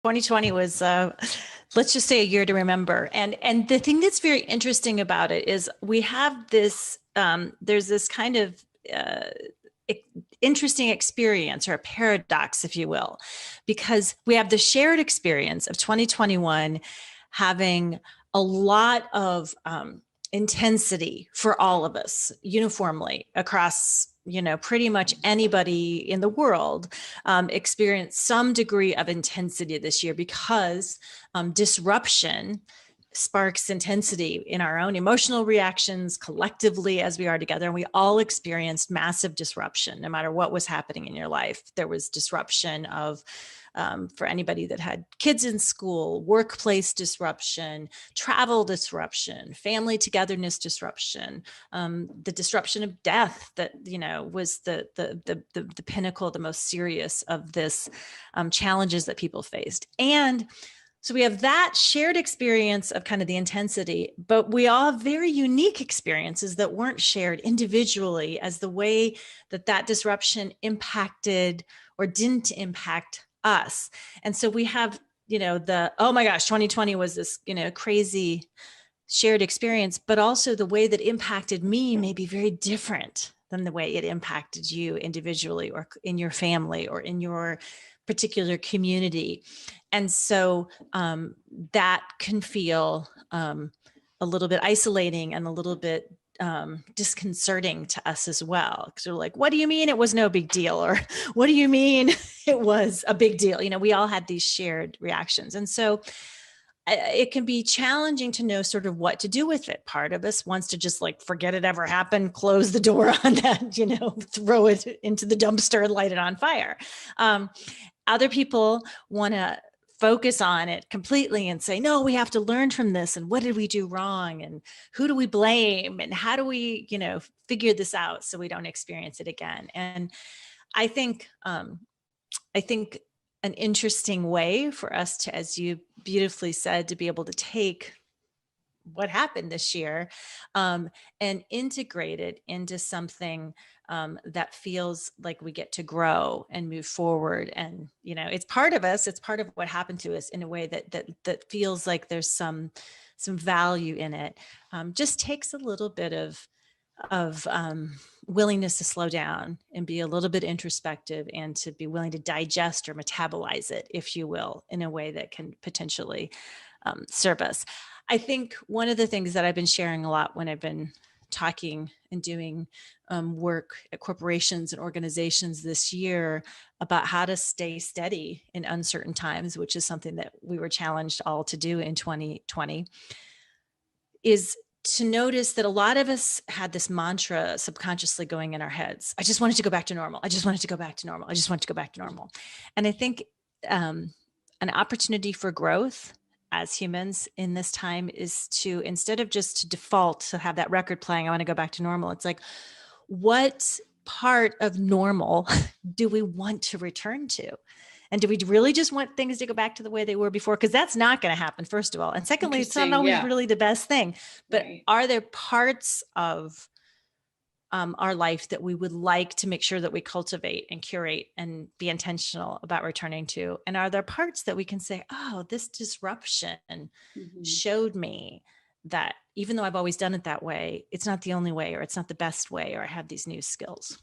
2020 was, let's just say, a year to remember. And the thing that's very interesting about it is we have this, there's this kind of uh, interesting experience, or a paradox, if you will, because we have the shared experience of 2021 having a lot of intensity for all of us uniformly across, pretty much anybody in the world experienced some degree of intensity this year, because disruption sparks intensity in our own emotional reactions collectively as we are together. And we all experienced massive disruption. No matter what was happening in your life, there was disruption of, for anybody that had kids in school, workplace disruption, travel disruption, family togetherness disruption, the disruption of death that, was the pinnacle, the most serious of this challenges that people faced. And so we have that shared experience of kind of the intensity, but we all have very unique experiences that weren't shared individually, as the way that that disruption impacted or didn't impact us. And so we have, oh my gosh, 2020 was this, crazy shared experience, but also the way that impacted me may be very different than the way it impacted you individually, or in your family, or in your particular community. And so that can feel a little bit isolating and a little bit disconcerting to us as well. Because we're like, what do you mean it was no big deal? Or what do you mean it was a big deal? We all had these shared reactions. And so it can be challenging to know sort of what to do with it. Part of us wants to just like forget it ever happened, close the door on that, throw it into the dumpster and light it on fire. Other people want to focus on it completely and say, no, we have to learn from this. And what did we do wrong? And who do we blame? And how do we, figure this out so we don't experience it again? And I think an interesting way for us to, as you beautifully said, to be able to take what happened this year and integrate it into something that feels like we get to grow and move forward. And, it's part of us, it's part of what happened to us, in a way that feels like there's some value in it. Just takes a little bit of willingness to slow down and be a little bit introspective, and to be willing to digest or metabolize it, if you will, in a way that can potentially serve us. I think one of the things that I've been sharing a lot when I've been talking and doing work at corporations and organizations this year about how to stay steady in uncertain times, which is something that we were challenged all to do in 2020, is to notice that a lot of us had this mantra subconsciously going in our heads. I just wanted to go back to normal. I just wanted to go back to normal. I just wanted to go back to normal. And I think an opportunity for growth as humans in this time is to, instead of just to default to have that record playing, I want to go back to normal. It's like, what part of normal do we want to return to? And do we really just want things to go back to the way they were before? Because that's not going to happen, first of all. And secondly, it's not always really the best thing. But Are there parts of our life that we would like to make sure that we cultivate and curate and be intentional about returning to? And are there parts that we can say, oh, this disruption showed me that even though I've always done it that way, it's not the only way, or it's not the best way, or I have these new skills?